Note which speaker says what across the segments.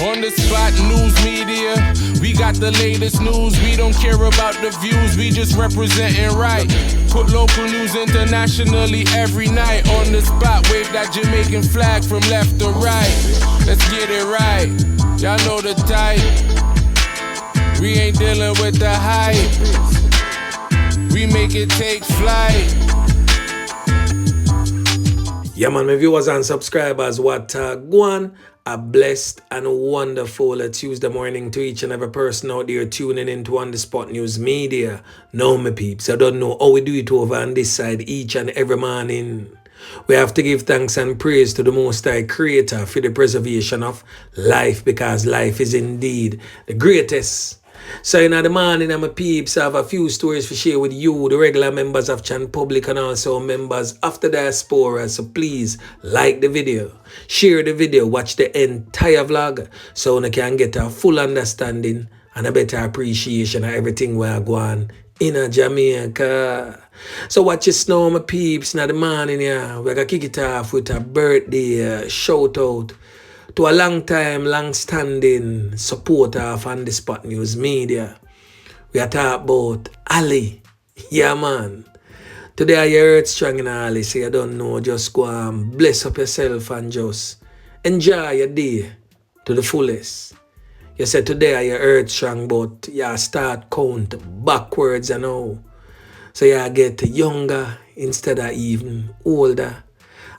Speaker 1: On the spot news media, we got the latest news. We don't care about the views, we just representing right. Put local news internationally every night. On the spot, wave that Jamaican flag from left to right. Let's get it right, y'all know the type. We ain't dealing with the hype. We make it take flight.
Speaker 2: Yeah, man, my viewers and subscribers, what go on? A blessed and wonderful Tuesday morning to each and every person out there tuning into On The Spot News Media. Now, my peeps, I don't know how we do it over on this side each and every morning. We have to give thanks and praise to the Most High Creator for the preservation of life, because life is indeed the greatest. So in the morning, my peeps, I have a few stories to share with you, the regular members of Chan Public and also members of the diaspora. So please like the video, share the video, watch the entire vlog so you can get a full understanding and a better appreciation of everything we are going in Jamaica. So watch this now, my peeps. In the morning, we're going to kick it off with a birthday shout out to a long-standing supporter of On The Spot News Media. We are talking about Ali. Yeah, man. Today I heard strong in Ali, so you don't know, just go and bless up yourself and just enjoy your day to the fullest. You said today I heard strong, but you start count backwards and all. So you get younger instead of even older.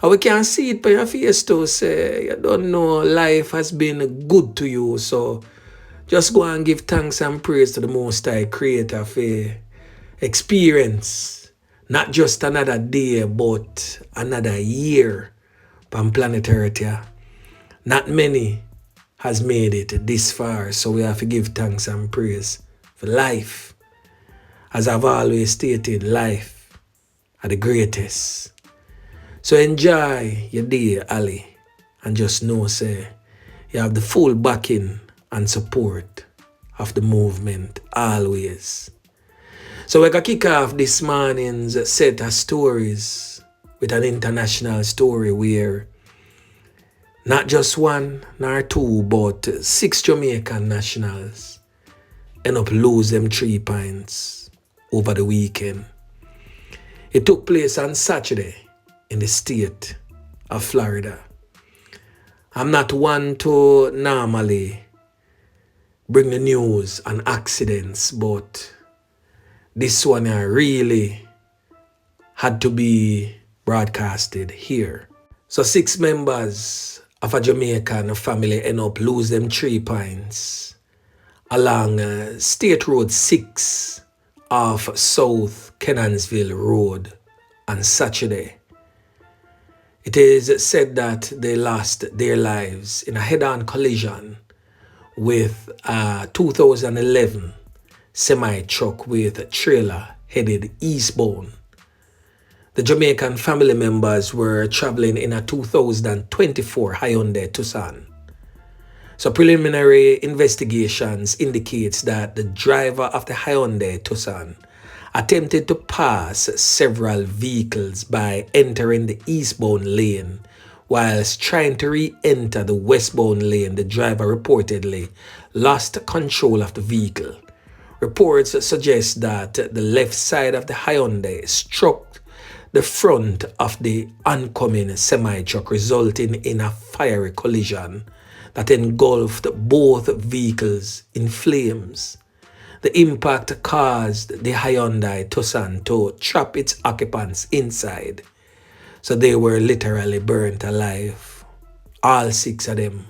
Speaker 2: And we can see it by your face too, say, you don't know, life has been good to you. So just go and give thanks and praise to the Most High Creator for experience. Not just another day, but another year on planet Earth. Yeah. Not many has made it this far. So we have to give thanks and praise for life. As I've always stated, life are the greatest. So enjoy your day, Ali, and just know, say, you have the full backing and support of the movement always. So we're going to kick off this morning's set of stories with an international story where not just one nor two, but 6 Jamaican nationals end up losing them 3 points over the weekend. It took place on Saturday in the state of Florida. I'm not one to normally bring the news on accidents, but this one really had to be broadcasted here. So 6 members of a Jamaican family end up losing them 3 points along State Road 6 of South Kenansville Road on Saturday. It is said that they lost their lives in a head-on collision with a 2011 semi-truck with a trailer headed eastbound. The Jamaican family members were traveling in a 2024 Hyundai Tucson. So preliminary investigations indicates that the driver of the Hyundai Tucson attempted to pass several vehicles by entering the eastbound lane. Whilst trying to re-enter the westbound lane, the driver reportedly lost control of the vehicle. Reports suggest that the left side of the Hyundai struck the front of the oncoming semi-truck, resulting in a fiery collision that engulfed both vehicles in flames. The impact caused the Hyundai Tucson to trap its occupants inside. So they were literally burnt alive. All 6 of them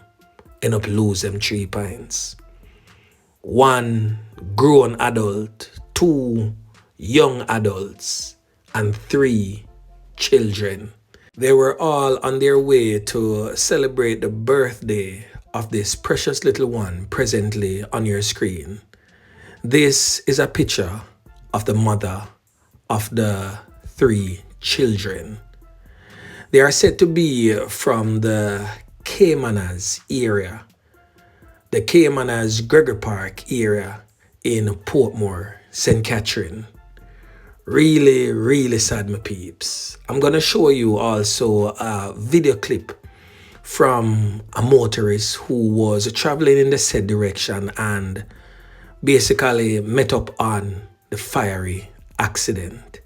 Speaker 2: end up losing 3 points. 1 grown adult, 2 young adults, and 3 children. They were all on their way to celebrate the birthday of this precious little one presently on your screen. This is a picture of the mother of the 3 children. They are said to be from the Caymanas area, the Caymanas Gregory Park area in Portmore, St. Catherine. Really sad, my peeps. I'm going to show you also a video clip from a motorist who was traveling in the said direction and basically met up on the fiery accident.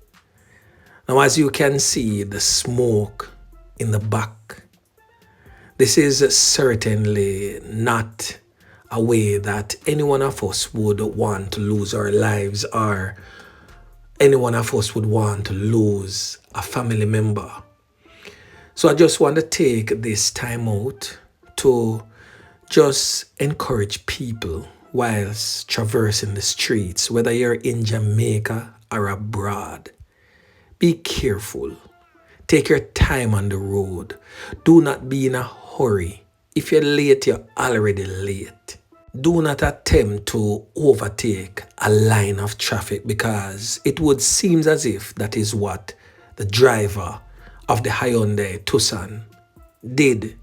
Speaker 2: Now, as you can see, the smoke in the back, this is certainly not a way that any one of us would want to lose our lives, or any one of us would want to lose a family member. So I just want to take this time out to just encourage people whilst traversing the streets, whether you're in Jamaica or abroad. Be careful. Take your time on the road. Do not be in a hurry. If you're late, you're already late. Do not attempt to overtake a line of traffic, because it would seem as if that is what the driver of the Hyundai Tucson did.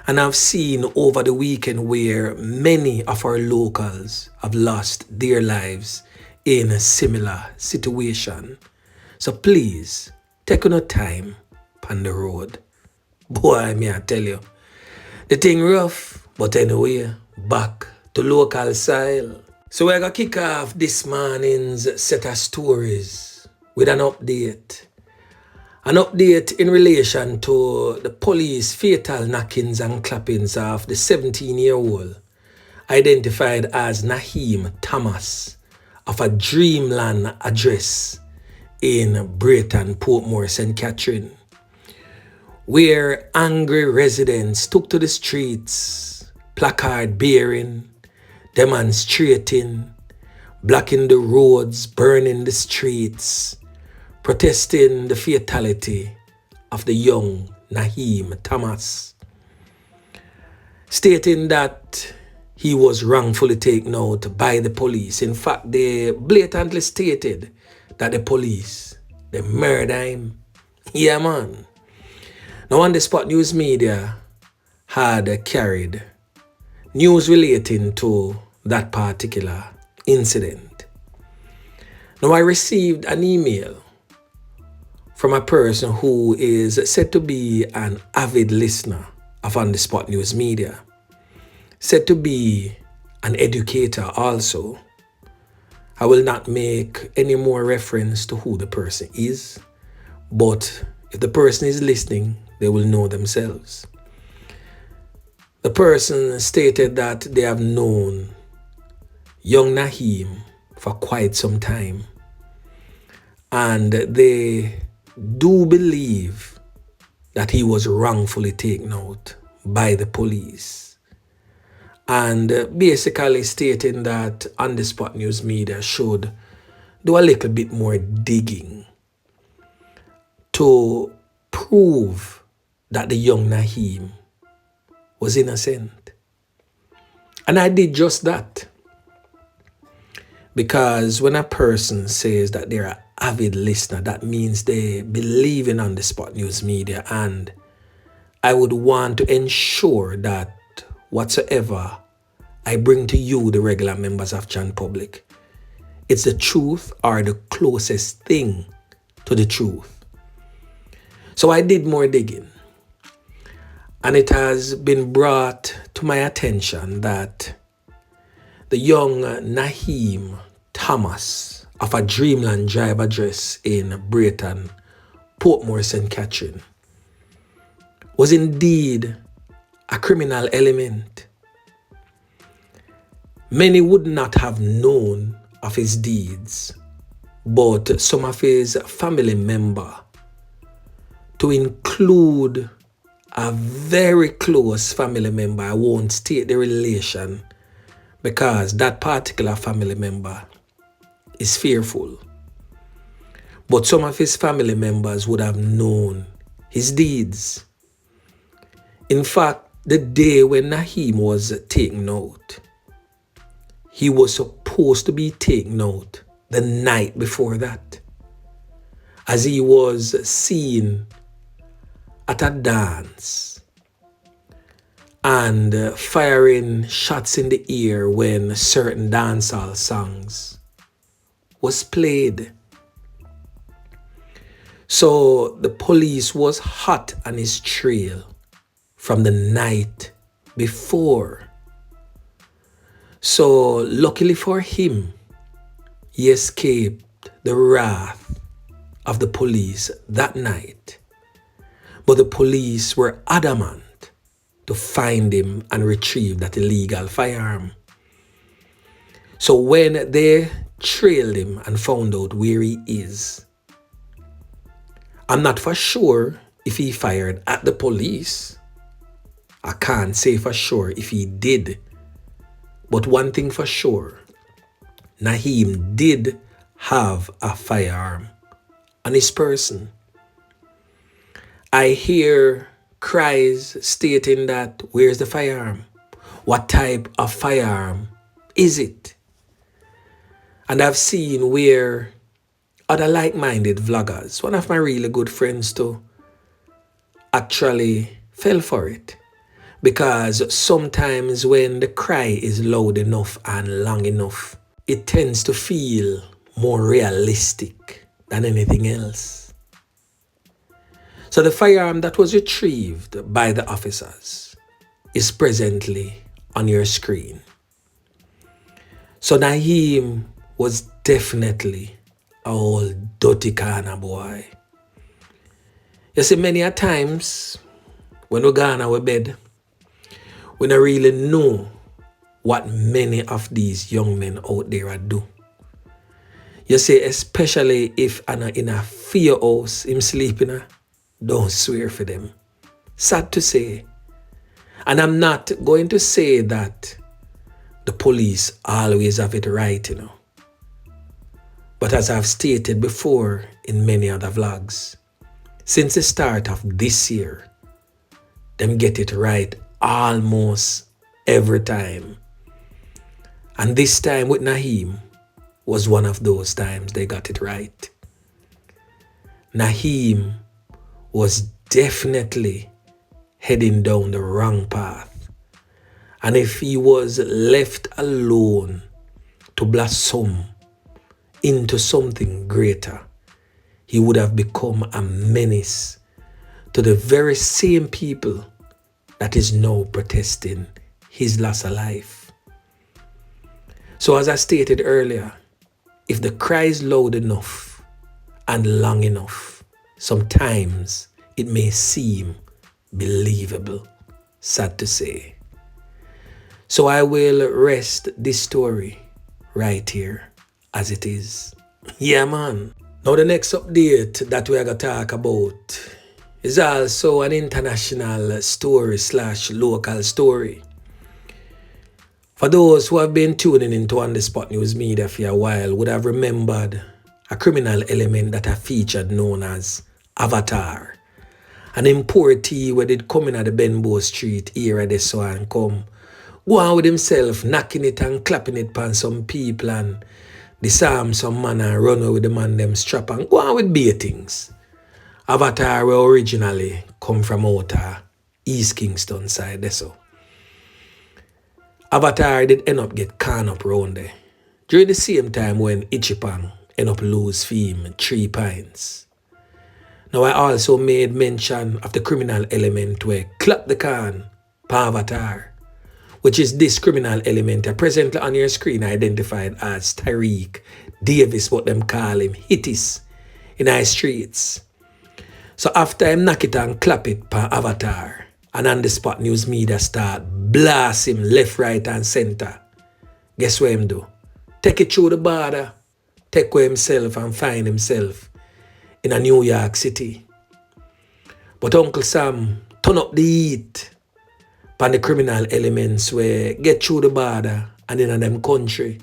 Speaker 2: And I've seen over the weekend where many of our locals have lost their lives in a similar situation. So please, take no time on the road. Boy, may I tell you, the thing rough, but anyway, back to local style. So we're gonna kick off this morning's set of stories with an update. An update in relation to the police fatal knockings and clappings of the 17-year-old identified as Naheim Thomas of a Dreamland address in Brayton, Portmore, St. Catherine, where angry residents took to the streets, placard bearing, demonstrating, blocking the roads, burning the streets, protesting the fatality of the young Naheim Thomas, stating that he was wrongfully taken out by the police. In fact, they blatantly stated that the police, they murdered him. Yeah, man. Now, on the spot news media had carried news relating to that particular incident. Now, I received an email from a person who is said to be an avid listener of On The Spot News Media, said to be an educator also. I will not make any more reference to who the person is, but if the person is listening, they will know themselves. The person stated that they have known young Naheim for quite some time, and they do believe that he was wrongfully taken out by the police, and basically stating that On The Spot News Media should do a little bit more digging to prove that the young Naheim was innocent. And I did just that, because when a person says that they're an avid listener, that means they believe in On The Spot News Media, and I would want to ensure that whatsoever I bring to you, the regular members of John Public, it's the truth or the closest thing to the truth. So I did more digging, and it has been brought to my attention that the young Naheim Thomas of a Dreamland Drive address in Brayton, Portmore, St. Catherine, was indeed a criminal element. Many would not have known of his deeds, but some of his family members, to include a very close family member, I won't state the relation because that particular family member is fearful, but some of his family members would have known his deeds. In fact, the day when Naheim was taken out, he was supposed to be taken out the night before that, as he was seen at a dance and firing shots in the air when certain dancehall songs was played. So the police was hot on his trail from the night before. So luckily for him, he escaped the wrath of the police that night. But the police were adamant to find him and retrieve that illegal firearm. So when they trailed him and found out where he is, I'm not for sure if he fired at the police. I can't say for sure if he did. But one thing for sure, Naheim did have a firearm on his person. I hear cries stating that, where's the firearm? What type of firearm is it? And I've seen where other like-minded vloggers, one of my really good friends too, actually fell for it. Because sometimes when the cry is loud enough and long enough, it tends to feel more realistic than anything else. So the firearm that was retrieved by the officers is presently on your screen. So Naheim was definitely a old dirty kind of boy. You see, many a times when we go on our bed, we don't really know what many of these young men out there do. You see, especially if in a fear house, him sleeping, don't swear for them. Sad to say. And I'm not going to say that the police always have it right, But as I've stated before in many other vlogs, since the start of this year, them get it right almost every time. And this time with Naheim was one of those times they got it right. Naheim was definitely heading down the wrong path. And if he was left alone to blossom into something greater, he would have become a menace to the very same people that is now protesting his loss of life. So as I stated earlier, if the cry is loud enough and long enough, sometimes it may seem believable. Sad to say. So I will rest this story right here as it is. Yeah, man. Now the next update that we're going to talk about is also an international story / local story. For those who have been tuning into On The Spot News Media for a while would have remembered a criminal element that I featured known as Avatar. An importee where did come in at the Benbow Street area this so and come go on with himself, knocking it and clapping it pan some people and disarm some man and run away with the man them strap and go on with beatings. Avatar were originally come from out East Kingston side there so. Avatar did end up get caught up round there. During the same time when Ichipang end up lose him 3 pints. Now I also made mention of the criminal element where clap the can for Avatar, which is this criminal element presently on your screen identified as Tyreek Davis, but them call him Hittis in our streets. So after him knock it and clap it per Avatar, and On The Spot News Media start blast him left, right and center, guess what him do? Take it through the border, take away himself and find himself in a New York City. But Uncle Sam turn up the heat pan the criminal elements where get through the border and in them country.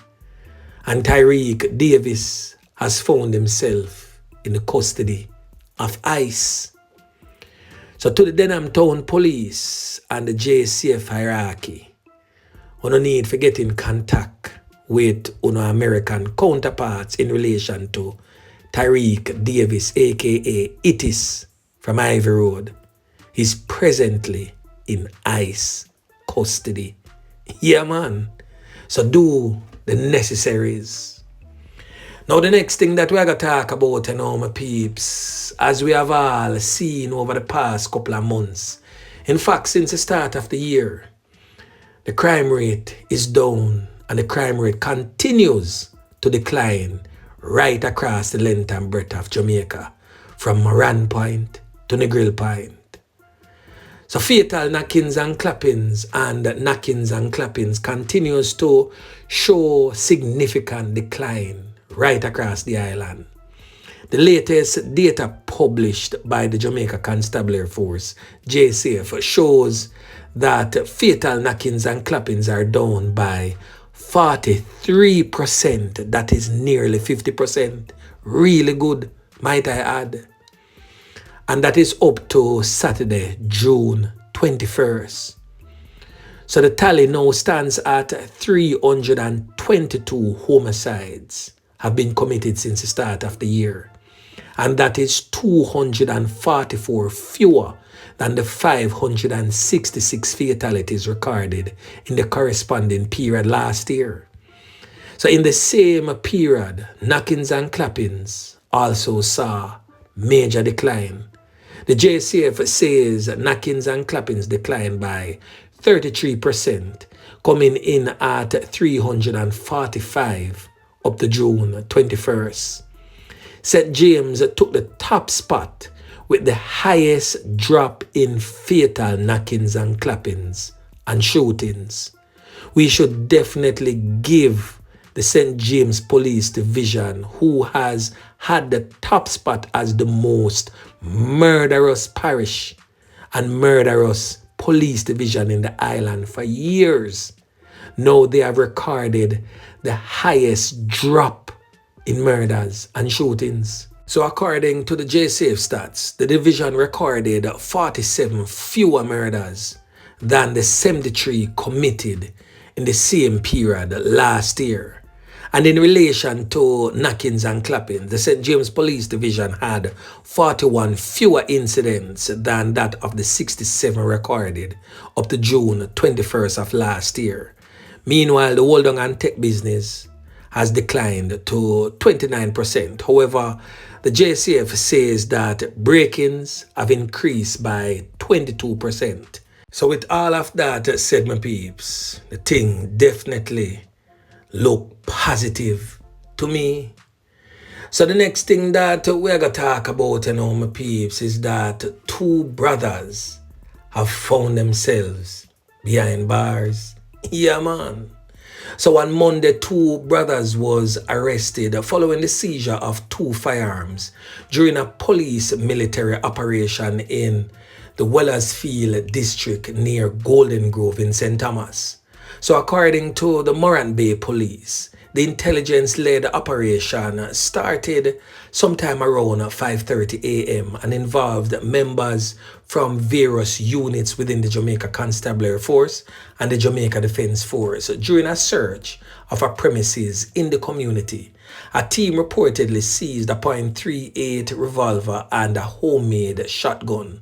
Speaker 2: And Tyreek Davis has found himself in the custody of ICE. So to the Denham Town Police and the JCF hierarchy, we no need to get in contact with our American counterparts in relation to Tyreek Davis, aka Hittis from Ivy Road. He's presently in ICE custody. Yeah, man. So do the necessaries. Now the next thing that we're going to talk about, my peeps, as we have all seen over the past couple of months, In fact, since the start of the year, the crime rate is down and the crime rate continues to decline right across the length and breadth of Jamaica, from Moran Point to Negril Point. So fatal knockings and clappings continues to show significant decline right across the island. The latest data published by the Jamaica Constabulary Force, JCF, shows that fatal knockings and clappings are down by 43%. That is nearly 50%. Really good, might I add. And that is up to Saturday, June 21st. So the tally now stands at 322 homicides have been committed since the start of the year. And that is 244 fewer than the 566 fatalities recorded in the corresponding period last year. So in the same period, knockings and clappings also saw major decline. The JCF says knockings and clappings declined by 33%, coming in at 345 up to June 21st. St. James took the top spot with the highest drop in fatal knockings and clappings and shootings. We should definitely give the St. James Police Division, who has had the top spot as the most murderous parish and murderous police division in the island for years. Now they have recorded the highest drop in murders and shootings. So according to the JCF stats, the division recorded 47 fewer murders than the 73 committed in the same period last year. And in relation to knockings and clappings, the St. James Police Division had 41 fewer incidents than that of the 67 recorded up to June 21st of last year. Meanwhile, the hold on and tech business has declined to 29%. However, the JCF says that break-ins have increased by 22%. So with all of that said, my peeps, the thing definitely look positive to me. So the next thing that we're going to talk about, my peeps, is that two brothers have found themselves behind bars. Yeah, man. So on Monday, two brothers was arrested following the seizure of two firearms during a police military operation in the Wellersfield district near Golden Grove in St. Thomas. So according to the Morant Bay Police, the intelligence-led operation started sometime around 5:30 a.m. and involved members from various units within the Jamaica Constabulary Force and the Jamaica Defence Force during a search of a premises in the community. A team reportedly seized a .38 revolver and a homemade shotgun.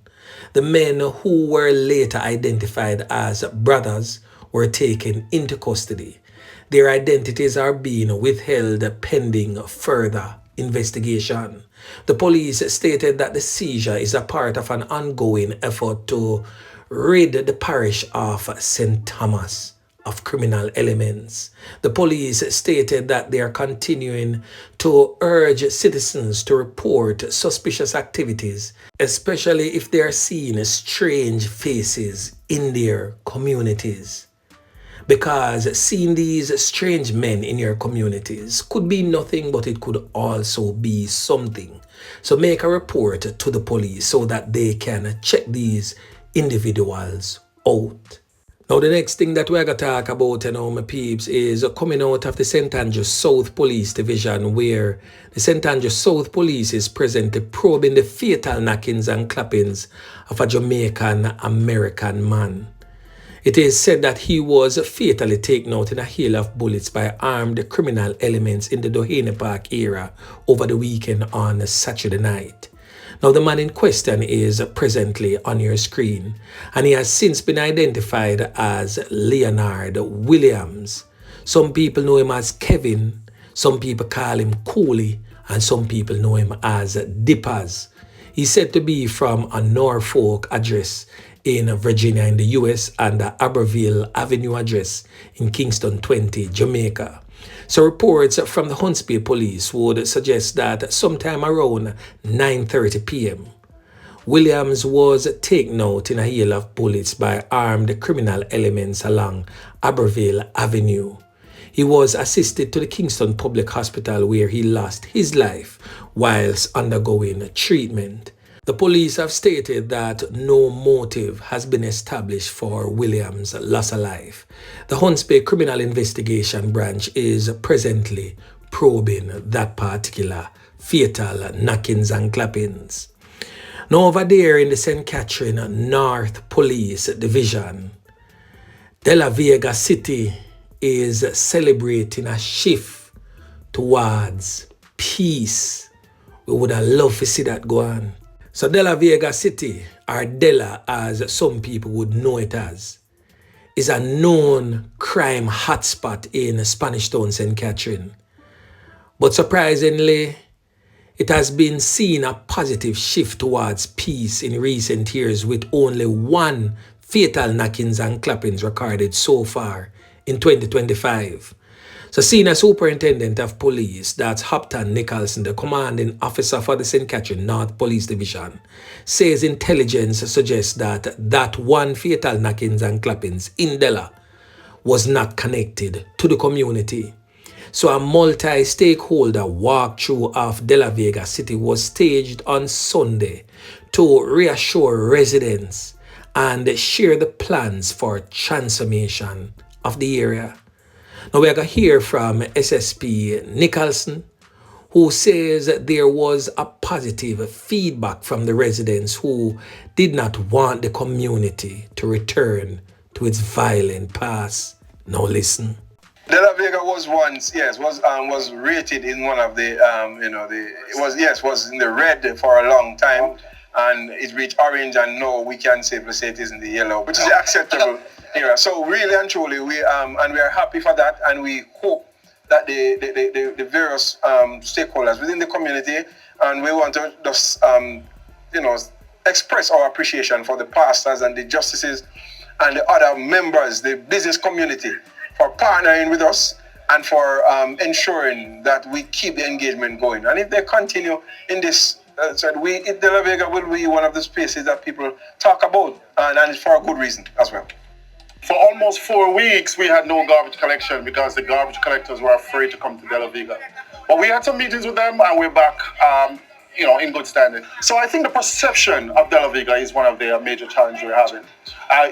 Speaker 2: The men, who were later identified as brothers, were taken into custody. Their identities are being withheld pending further investigation. The police stated that the seizure is a part of an ongoing effort to rid the parish of St. Thomas of criminal elements. The police stated that they are continuing to urge citizens to report suspicious activities, especially if they are seeing strange faces in their communities. Because seeing these strange men in your communities could be nothing, but it could also be something. So make a report to the police so that they can check these individuals out. Now the next thing that we're going to talk about, my peeps, is coming out of the St. Andrews South Police Division, where the St. Andrews South Police is presently probing the fatal knockings and clappings of a Jamaican American man. It is said that he was fatally taken out in a hail of bullets by armed criminal elements in the Doheny Park area over the weekend on Saturday night. Now the man in question is presently on your screen, and he has since been identified as Leonard Williams. Some people know him as Kevin, some people call him Cooley, and some people know him as Dippers. He's said to be from a Norfolk address in Virginia in the US and the Aberville Avenue address in Kingston 20, Jamaica. So reports from the Hunts Bay police would suggest that sometime around 9:30 p.m., Williams was taken out in a hail of bullets by armed criminal elements along Aberville Avenue. He was assisted to the Kingston Public Hospital where he lost his life whilst undergoing treatment. The police have stated that no motive has been established for Williams' loss of life. The Hunts Bay Criminal Investigation Branch is presently probing that particular fatal knockings and clappings. Now over there in the St. Catherine North Police Division, De La Vega City is celebrating a shift towards peace. We would have loved to see that go on. So De La Vega City, or Dela as some people would know it as, is a known crime hotspot in Spanish Town, St. Catherine. But surprisingly, it has been seen a positive shift towards peace in recent years with only one fatal knockings and clappings recorded so far in 2025. So Senior Superintendent of Police, that's Hopton Nicholson, the commanding officer for the St. Catherine North Police Division, says intelligence suggests that one fatal knockings and clappings in Dela was not connected to the community. So a multi-stakeholder walkthrough of De La Vega City was staged on Sunday to reassure residents and share the plans for transformation of the area. Now we're going to hear from SSP Nicholson, who says there was a positive feedback from the residents who did not want the community to return to its violent past. Now listen.
Speaker 3: De La Vega was once, was rated in one of the, was in the red for a long time, and it reached orange, and now we can safely say it is in the yellow, which is acceptable era. So really and truly, we are happy for that, and we hope that the various stakeholders within the community, and we want to just express our appreciation for the pastors and the justices and the other members, the business community, for partnering with us and for ensuring that we keep the engagement going. And if they continue in this, De La Vega will be one of the spaces that people talk about, and it's for a good reason as well.
Speaker 4: For almost 4 weeks, we had no garbage collection because the garbage collectors were afraid to come to De La Vega. But we had some meetings with them, and we're back, in good standing. So I think the perception of De La Vega is one of the major challenges we're having.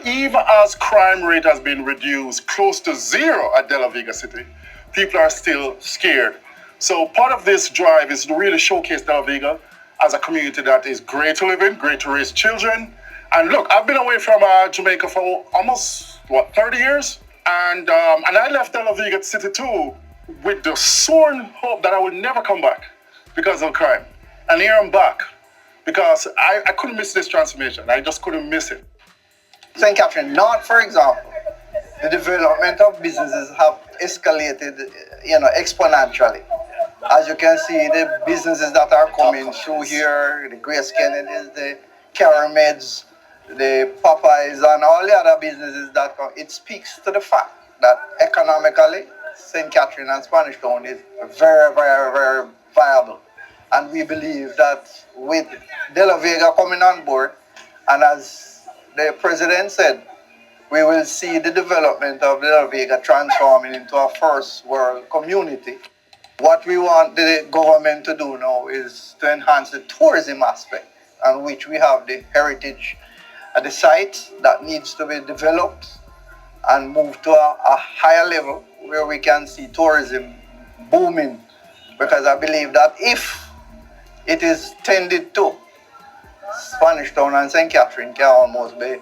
Speaker 4: Even as crime rate has been reduced close to zero at De La Vega City, people are still scared. So part of this drive is to really showcase De La Vega as a community that is great to live in, great to raise children. And look, I've been away from Jamaica for almost, 30 years? And I left De La Vega City too with the sworn hope that I would never come back because of crime. And here I'm back because I couldn't miss this transformation. I just couldn't miss it.
Speaker 5: St. Catherine North, for example, the development of businesses have escalated, exponentially. As you can see, the businesses that are coming through here, the Grace Kennedys, the Carameds, the Popeyes, and all the other businesses that come, it speaks to the fact that economically, St. Catherine and Spanish Town is very, very, very viable. And we believe that with De La Vega coming on board, and as the president said, we will see the development of De La Vega transforming into a first world community. What we want the government to do now is to enhance the tourism aspect, on which we have the heritage at the site that needs to be developed and move to a higher level where we can see tourism booming. Because I believe that if it is tended to, Spanish Town and St. Catherine can almost be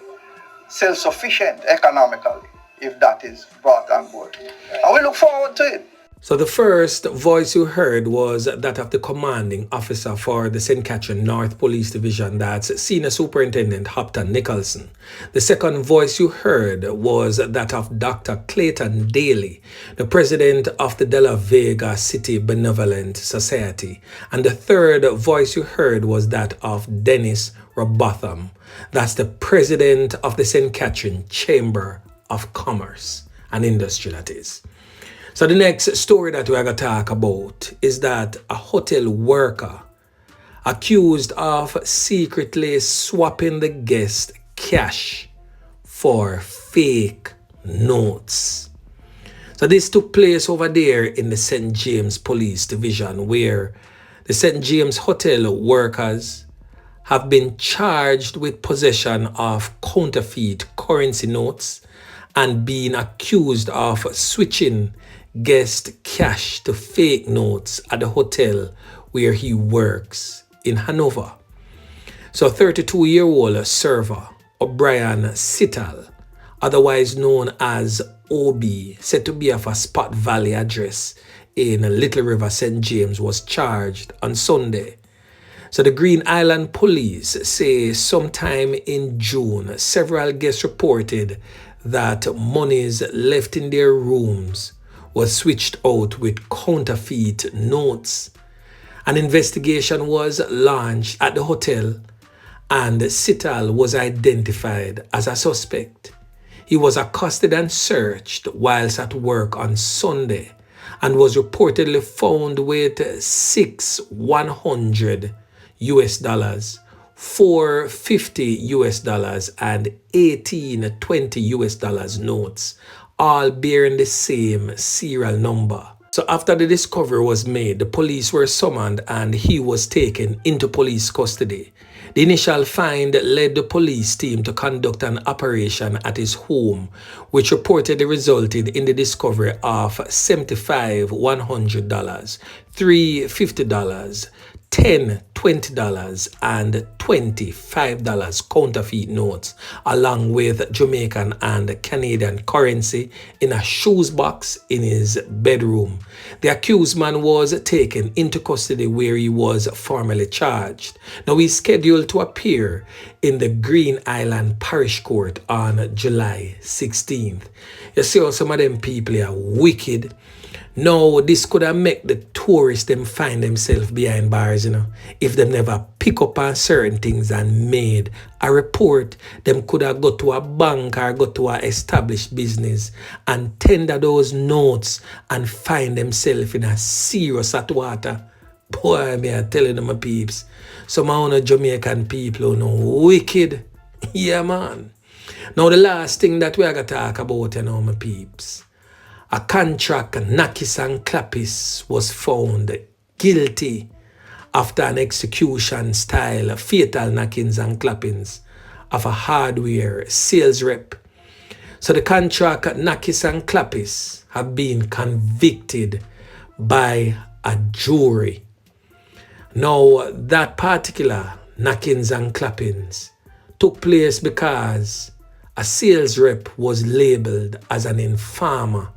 Speaker 5: self-sufficient economically if that is brought on board. And we look forward to it.
Speaker 2: So the first voice you heard was that of the commanding officer for the St. Catherine North Police Division, that's Senior Superintendent Hopton Nicholson. The second voice you heard was that of Dr. Clayton Daly, the president of the De La Vega City Benevolent Society. And the third voice you heard was that of Dennis Robotham, that's the president of the St. Catherine Chamber of Commerce and Industry, that is. So the next story that we're going to talk about is that a hotel worker accused of secretly swapping the guest cash for fake notes. So this took place over there in the St. James Police Division, where the St. James hotel workers have been charged with possession of counterfeit currency notes and being accused of switching guest cash to fake notes at the hotel where he works in Hanover. So 32-year-old server O'Brien Sittal, otherwise known as OB, said to be of a Spot Valley address in Little River, St. James, was charged on Sunday. So the Green Island police say sometime in June, several guests reported that monies left in their rooms was switched out with counterfeit notes. An investigation was launched at the hotel and Sittal was identified as a suspect. He was accosted and searched whilst at work on Sunday and was reportedly found with 6 $100 US, 4 $50 US, and 18 $20 US notes, all bearing the same serial number. So after the discovery was made, the police were summoned and he was taken into police custody. The initial find led the police team to conduct an operation at his home, which reportedly resulted in the discovery of $75 $100, $3 $50, $10 $20, and $25 counterfeit notes, along with Jamaican and Canadian currency in a shoes box in his bedroom. The accused man was taken into custody where he was formally charged. Now he's scheduled to appear in the Green Island Parish Court on July 16th. You see how some of them people are wicked. Now, this could have made the tourists them find themselves behind bars, If them never pick up on certain things and made a report, them could have got to a bank or got to a established business and tender those notes and find themselves in a serious hot water. Boy, me I telling them, my peeps. Some of the Jamaican people wicked. Yeah, man. Now, the last thing that we are going to talk about, my peeps. A contract Nakis and Clappis was found guilty after an execution-style fatal knockings and clappings of a hardware sales rep. So the contract Nakis and Clappis have been convicted by a jury. Now, that particular knockings and clappings took place because a sales rep was labeled as an informer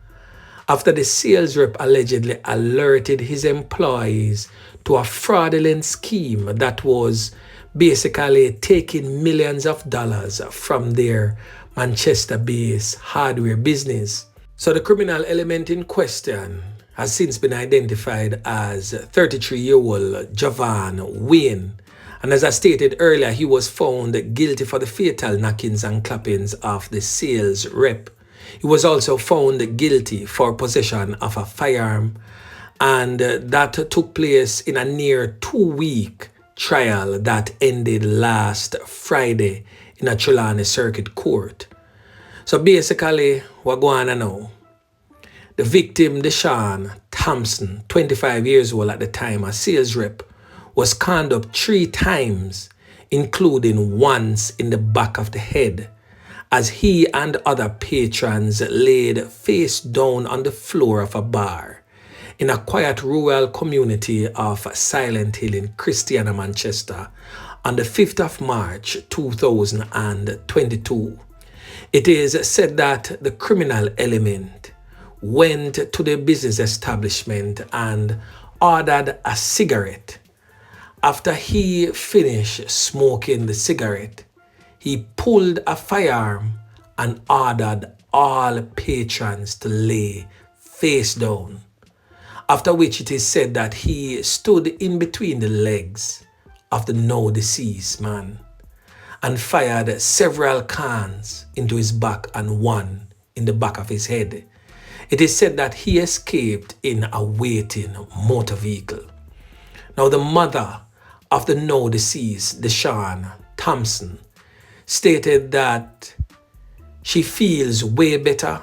Speaker 2: after the sales rep allegedly alerted his employees to a fraudulent scheme that was basically taking millions of dollars from their Manchester-based hardware business. So the criminal element in question has since been identified as 33-year-old Javan Wayne. And as I stated earlier, he was found guilty for the fatal knockings and clappings of the sales rep. He was also found guilty for possession of a firearm, and that took place in a near 2-week trial that ended last Friday in a Trelawney Circuit Court. So basically, what's going on now? The victim, Deshaun Thompson, 25 years old at the time, a sales rep, was conned up 3 times, including once in the back of the head, as he and other patrons laid face down on the floor of a bar in a quiet rural community of Silent Hill in Christiana, Manchester, on the 5th of March 2022. It is said that the criminal element went to the business establishment and ordered a cigarette. After he finished smoking the cigarette, he pulled a firearm and ordered all patrons to lay face down. After which it is said that he stood in between the legs of the now deceased man and fired several cans into his back and one in the back of his head. It is said that he escaped in a waiting motor vehicle. Now the mother of the now deceased, Deshaun Thompson, stated that she feels way better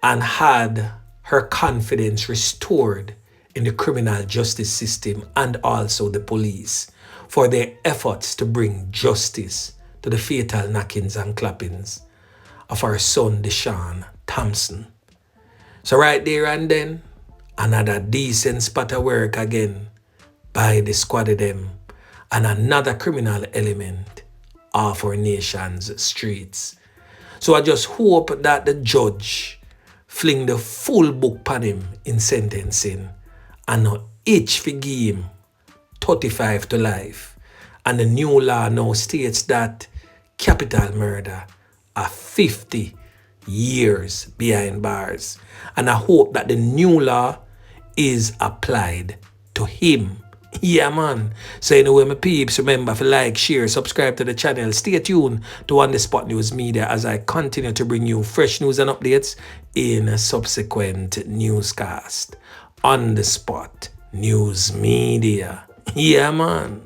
Speaker 2: and had her confidence restored in the criminal justice system and also the police for their efforts to bring justice to the fatal knockings and clappings of our son Deshaun Thompson. So right there and then, another decent spot of work again by the squad of them and another criminal element off our nation's streets. So I just hope that the judge fling the full book pan him in sentencing and not each for give him 35 to life. And the new law now states that capital murder are 50 years behind bars. And I hope that the new law is applied to him. Yeah, man. So anyway, my peeps, remember to like, share, subscribe to the channel. Stay tuned to On The Spot News Media as I continue to bring you fresh news and updates in a subsequent newscast. On The Spot News Media. Yeah, man.